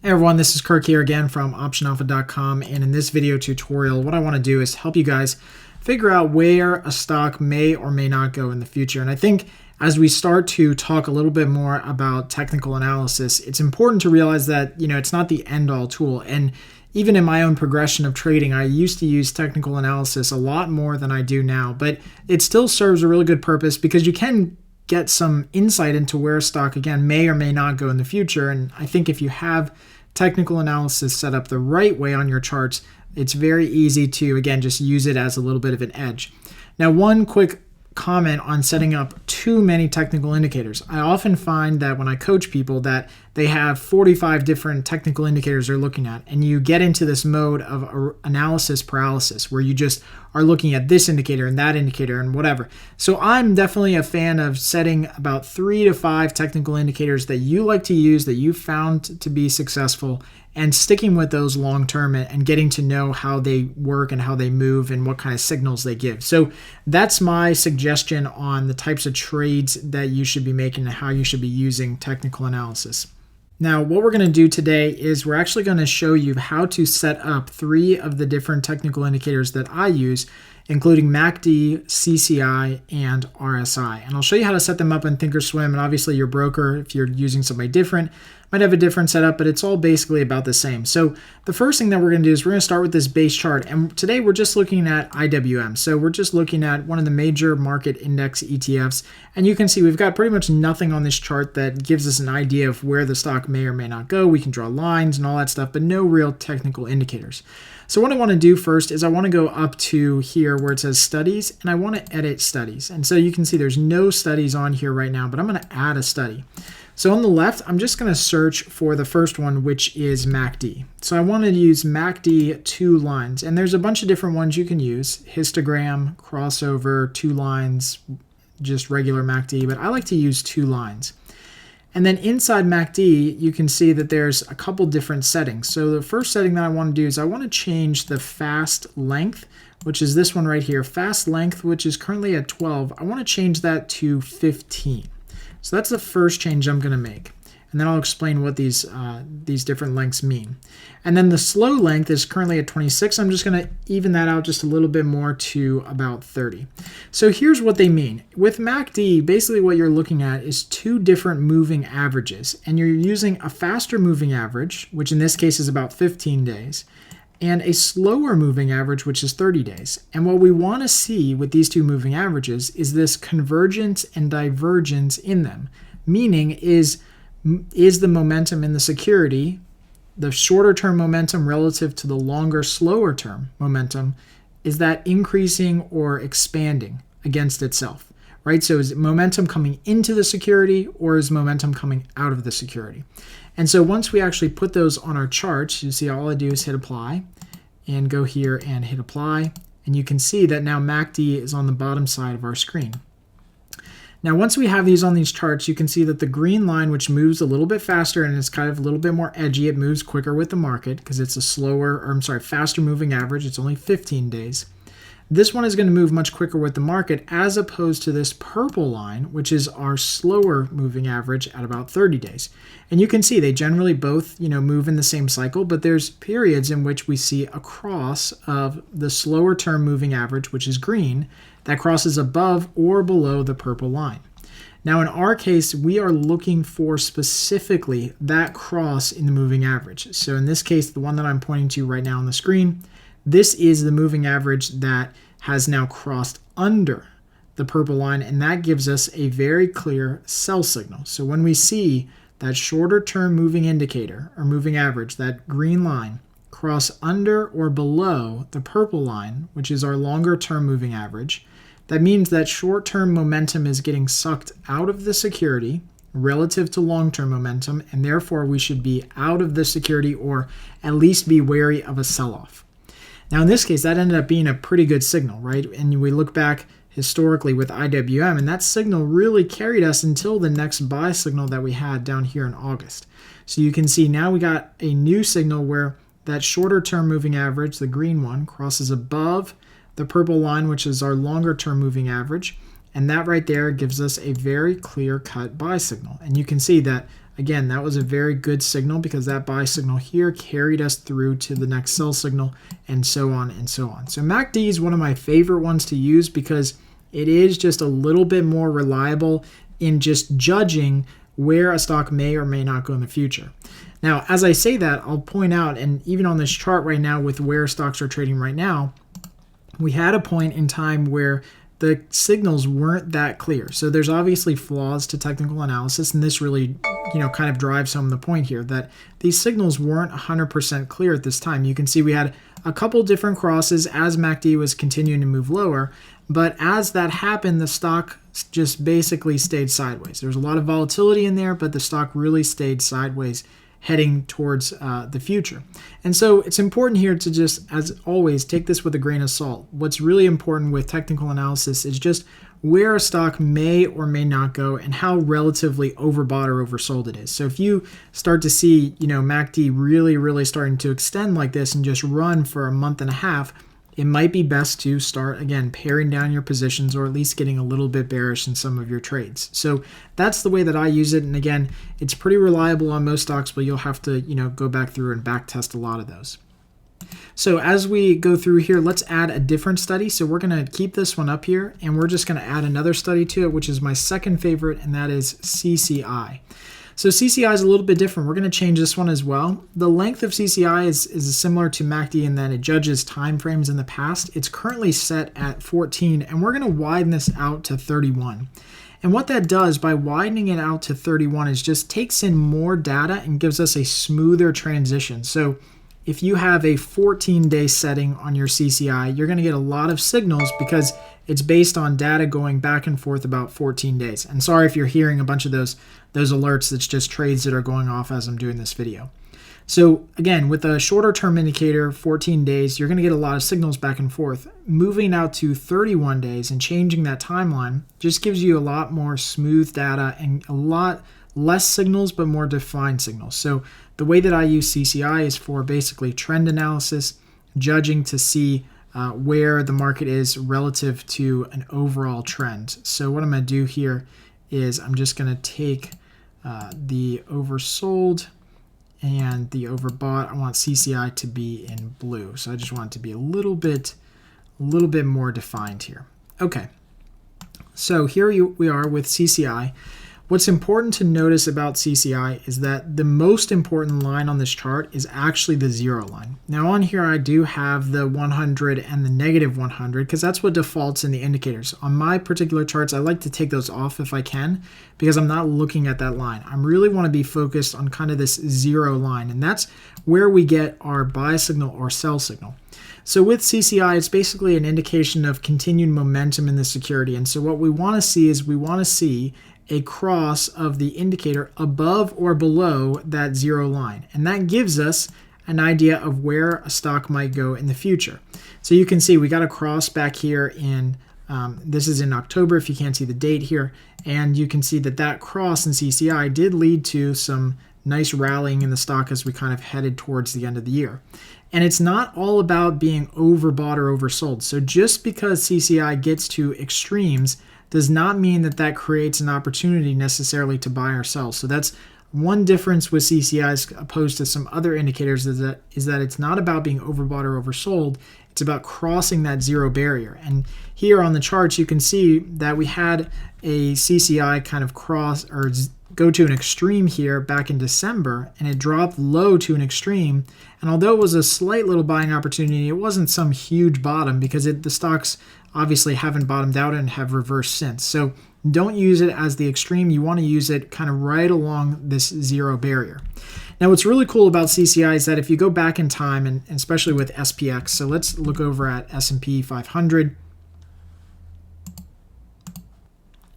Hey everyone, this is Kirk here again from OptionAlpha.com, and in this video tutorial, what I want to do is help you guys figure out where a stock may or may not go in the future. And I think as we start to talk a little bit more about technical analysis, it's important to realize that, it's not the end-all tool. And even in my own progression of trading, I used to use technical analysis a lot more than I do now, but it still serves a really good purpose because you can get some insight into where a stock, again, may or may not go in the future. And I think if you have technical analysis set up the right way on your charts, it's very easy to, again, just use it as a little bit of an edge. Now, one quick comment on setting up too many technical indicators. I often find that when I coach people that they have 45 different technical indicators they're looking at, and you get into this mode of analysis paralysis where you just are looking at this indicator and that indicator and whatever. So I'm definitely a fan of setting about 3 to 5 technical indicators that you like to use, that you've found to be successful, and sticking with those long term and getting to know how they work and how they move and what kind of signals they give. So that's my suggestion on the types of trades that you should be making and how you should be using technical analysis. Now, what we're going to do today is we're actually going to show you how to set up 3 of the different technical indicators that I use, including MACD, CCI, and RSI. And I'll show you how to set them up in Thinkorswim. And obviously your broker, if you're using somebody different, might have a different setup, but it's all basically about the same. So the first thing that we're going to do is we're going to start with this base chart. And today we're just looking at IWM. So we're just looking at one of the major market index ETFs. And you can see we've got pretty much nothing on this chart that gives us an idea of where the stock may or may not go. We can draw lines and all that stuff, but no real technical indicators. So what I want to do first is I want to go up to here where it says studies, and I want to edit studies. And so you can see there's no studies on here right now, but I'm going to add a study. So on the left, I'm just going to search for the first one, which is MACD. So I want to use MACD 2 lines, and there's a bunch of different ones you can use: histogram, crossover, 2 lines, just regular MACD, but I like to use 2 lines. And then inside MACD, you can see that there's a couple different settings. So the first setting that I want to do is I want to change the fast length, which is this one right here. Fast length, which is currently at 12, I want to change that to 15. So that's the first change I'm going to make. And then I'll explain what these different lengths mean. And then the slow length is currently at 26. I'm just going to even that out just a little bit more to about 30. So here's what they mean. With MACD, basically what you're looking at is 2 different moving averages. And you're using a faster moving average, which in this case is about 15 days, and a slower moving average, which is 30 days. And what we want to see with these 2 moving averages is this convergence and divergence in them. Meaning is the momentum in the security, the shorter term momentum relative to the longer, slower term momentum, is that increasing or expanding against itself, right? So is momentum coming into the security or is momentum coming out of the security? And so once we actually put those on our charts, you see all I do is hit apply and go here and hit apply. And you can see that now MACD is on the bottom side of our screen. Now, once we have these on these charts, you can see that the green line, which moves a little bit faster and is kind of a little bit more edgy, it moves quicker with the market because it's a faster moving average. It's only 15 days. This one is going to move much quicker with the market as opposed to this purple line, which is our slower moving average at about 30 days. And you can see they generally both, move in the same cycle, but there's periods in which we see a cross of the slower term moving average, which is green, that crosses above or below the purple line. Now, in our case, we are looking for specifically that cross in the moving average. So in this case, the one that I'm pointing to right now on the screen, this is the moving average that has now crossed under the purple line, and that gives us a very clear sell signal. So when we see that shorter term moving indicator or moving average, that green line, cross under or below the purple line, which is our longer term moving average, that means that short-term momentum is getting sucked out of the security relative to long-term momentum, and therefore we should be out of the security or at least be wary of a sell-off. Now in this case, that ended up being a pretty good signal, right? And we look back historically with IWM, and that signal really carried us until the next buy signal that we had down here in August. So you can see now we got a new signal where that shorter-term moving average, the green one, crosses above the purple line, which is our longer term moving average, and that right there gives us a very clear cut buy signal. And you can see that again, that was a very good signal because that buy signal here carried us through to the next sell signal, and so on and so on. So MACD is one of my favorite ones to use because it is just a little bit more reliable in just judging where a stock may or may not go in the future. Now, as I say that, I'll point out, and even on this chart right now with where stocks are trading right now, we had a point in time where the signals weren't that clear. So there's obviously flaws to technical analysis, and this really, kind of drives home the point here that these signals weren't 100% clear at this time. You can see we had a couple different crosses as MACD was continuing to move lower, but as that happened, the stock just basically stayed sideways. There's a lot of volatility in there, but the stock really stayed sideways, heading towards the future. And so it's important here to just, as always, take this with a grain of salt. What's really important with technical analysis is just where a stock may or may not go and how relatively overbought or oversold it is. So if you start to see, MACD really starting to extend like this and just run for a month and a half, it might be best to start, again, paring down your positions or at least getting a little bit bearish in some of your trades. So that's the way that I use it. And again, it's pretty reliable on most stocks, but you'll have to, go back through and back test a lot of those. So as we go through here, let's add a different study. So we're going to keep this one up here, and we're just going to add another study to it, which is my second favorite, and that is CCI. So CCI is a little bit different. We're going to change this one as well. The length of CCI is similar to MACD in that it judges time frames in the past. It's currently set at 14, and we're going to widen this out to 31. And what that does by widening it out to 31 is just takes in more data and gives us a smoother transition. So if you have a 14-day setting on your CCI, you're going to get a lot of signals because it's based on data going back and forth about 14 days. And sorry if you're hearing a bunch of those alerts. That's just trades that are going off as I'm doing this video. So again, with a shorter term indicator, 14 days, you're going to get a lot of signals back and forth. Moving out to 31 days and changing that timeline just gives you a lot more smooth data and a lot less signals, but more defined signals. So the way that I use CCI is for basically trend analysis, judging to see where the market is relative to an overall trend. So what I'm going to do here is I'm just going to take the oversold and the overbought. I want CCI to be in blue. So I just want it to be a little bit more defined here. Okay. So here we are with CCI. What's important to notice about CCI is that the most important line on this chart is actually the 0 line. Now on here I do have the 100 and the negative 100 because that's what defaults in the indicators. On my particular charts, I like to take those off if I can because I'm not looking at that line. I really want to be focused on kind of this 0 line, and that's where we get our buy signal or sell signal. So with CCI, it's basically an indication of continued momentum in the security. And so what we want to see is we want to see a cross of the indicator above or below that 0 line. And that gives us an idea of where a stock might go in the future. So you can see we got a cross back here in, this is in October if you can't see the date here. And you can see that cross in CCI did lead to some nice rallying in the stock as we kind of headed towards the end of the year. And it's not all about being overbought or oversold. So just because CCI gets to extremes does not mean that creates an opportunity necessarily to buy or sell. So that's one difference with CCI as opposed to some other indicators is that it's not about being overbought or oversold. It's about crossing that 0 barrier. And here on the charts, you can see that we had a CCI kind of cross or go to an extreme here back in December, and it dropped low to an extreme. And although it was a slight little buying opportunity, it wasn't some huge bottom because the stocks obviously haven't bottomed out and have reversed since. So don't use it as the extreme. You want to use it kind of right along this 0 barrier. Now, what's really cool about CCI is that if you go back in time, and especially with SPX, so let's look over at S&P 500.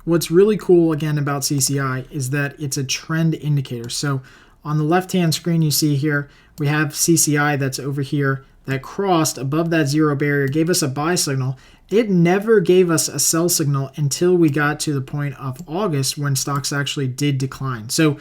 What's really cool, again, about CCI is that it's a trend indicator. So on the left-hand screen, you see here, we have CCI that's over here that crossed above that 0 barrier, gave us a buy signal. It never gave us a sell signal until we got to the point of August when stocks actually did decline. So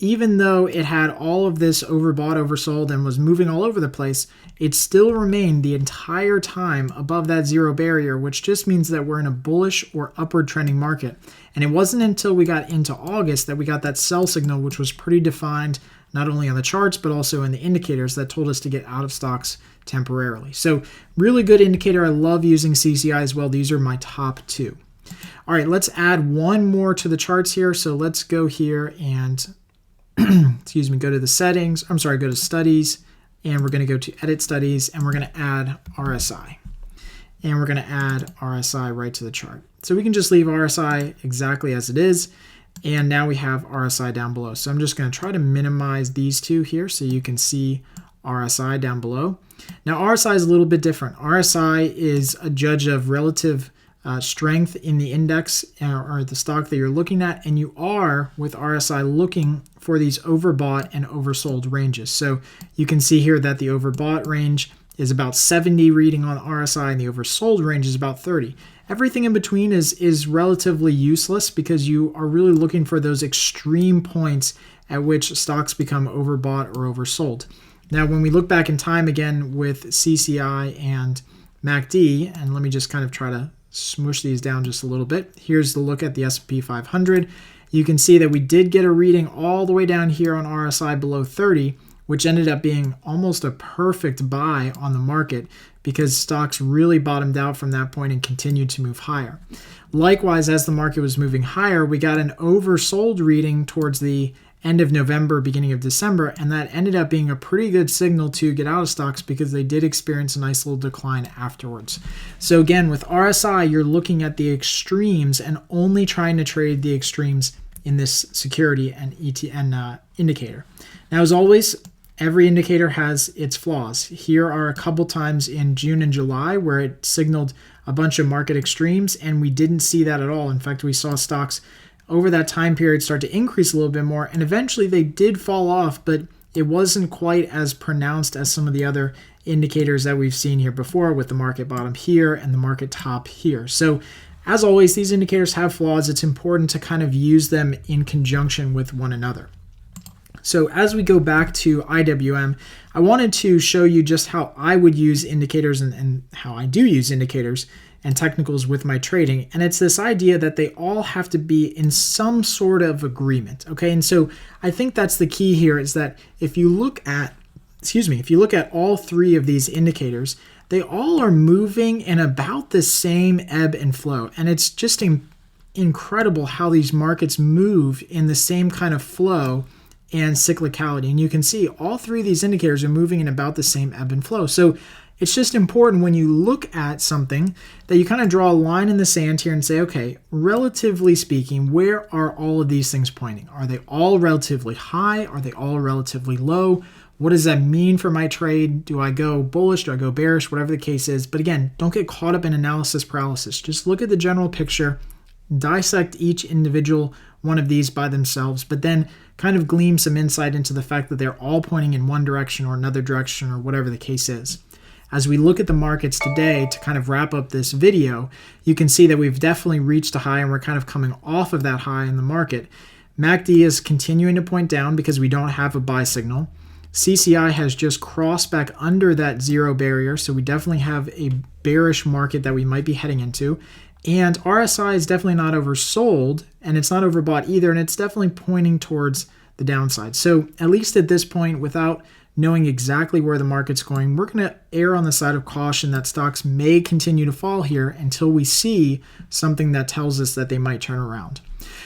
even though it had all of this overbought, oversold, and was moving all over the place, it still remained the entire time above that zero barrier, which just means that we're in a bullish or upward trending market. And it wasn't until we got into August that we got that sell signal, which was pretty defined, not only on the charts, but also in the indicators that told us to get out of stocks temporarily. So really good indicator. I love using CCI as well. These are my top two. All right, let's add one more to the charts here. So let's go here and excuse me, go to the settings. Go to studies, and we're going to go to edit studies, and we're going to add RSI. And we're going to add RSI right to the chart. So we can just leave RSI exactly as it is. And now we have RSI down below. So I'm just going to try to minimize these two here so you can see RSI down below. Now RSI is a little bit different. RSI is a judge of relative strength in the index or the stock that you're looking at, and you are with RSI looking for these overbought and oversold ranges. So you can see here that the overbought range is about 70 reading on RSI and the oversold range is about 30. Everything in between is relatively useless because you are really looking for those extreme points at which stocks become overbought or oversold. Now, when we look back in time again with CCI and MACD, and let me just kind of try to smush these down just a little bit. Here's the look at the S&P 500. You can see that we did get a reading all the way down here on RSI below 30, which ended up being almost a perfect buy on the market because stocks really bottomed out from that point and continued to move higher. Likewise, as the market was moving higher, we got an oversold reading towards the end of November, beginning of December, and that ended up being a pretty good signal to get out of stocks because they did experience a nice little decline afterwards. So again, with RSI, you're looking at the extremes and only trying to trade the extremes in this security and indicator. Now, as always, every indicator has its flaws. Here are a couple times in June and July where it signaled a bunch of market extremes, and we didn't see that at all. In fact, we saw stocks over that time period start to increase a little bit more, and eventually they did fall off, but it wasn't quite as pronounced as some of the other indicators that we've seen here before with the market bottom here and the market top here. So as always, these indicators have flaws. It's important to kind of use them in conjunction with one another. So as we go back to IWM, I wanted to show you just how I would use indicators and how I do use indicators and technicals with my trading. And it's this idea that they all have to be in some sort of agreement. Okay. And so I think that's the key here is that if you look at all three of these indicators, they all are moving in about the same ebb and flow. And it's just incredible how these markets move in the same kind of flow and cyclicality. And you can see all three of these indicators are moving in about the same ebb and flow. So it's just important when you look at something that you kind of draw a line in the sand here and say, okay, relatively speaking, where are all of these things pointing? Are they all relatively high? Are they all relatively low? What does that mean for my trade? Do I go bullish? Do I go bearish? Whatever the case is. But again, don't get caught up in analysis paralysis. Just look at the general picture, dissect each individual one of these by themselves, but then kind of glean some insight into the fact that they're all pointing in one direction or another direction or whatever the case is. As we look at the markets today to kind of wrap up this video, you can see that we've definitely reached a high and we're kind of coming off of that high in the market. MACD is continuing to point down because we don't have a buy signal. CCI has just crossed back under that zero barrier, so we definitely have a bearish market that we might be heading into. And RSI is definitely not oversold, and it's not overbought either, and it's definitely pointing towards the downside. So at least at this point, without knowing exactly where the market's going, we're going to err on the side of caution that stocks may continue to fall here until we see something that tells us that they might turn around.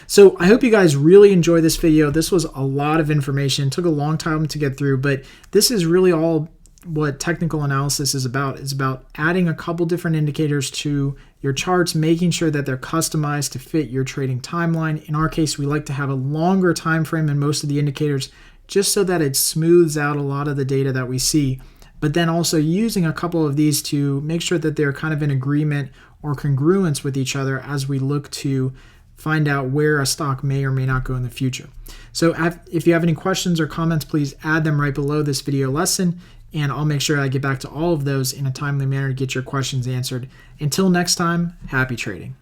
So I hope you guys really enjoy this video. This was a lot of information. It took a long time to get through, but this is really all what technical analysis is about. It's about adding a couple different indicators to your charts, making sure that they're customized to fit your trading timeline. In our case, we like to have a longer time frame in most of the indicators just so that it smooths out a lot of the data that we see, but then also using a couple of these to make sure that they're kind of in agreement or congruence with each other as we look to find out where a stock may or may not go in the future. So if you have any questions or comments, please add them right below this video lesson, and I'll make sure I get back to all of those in a timely manner to get your questions answered. Until next time, happy trading.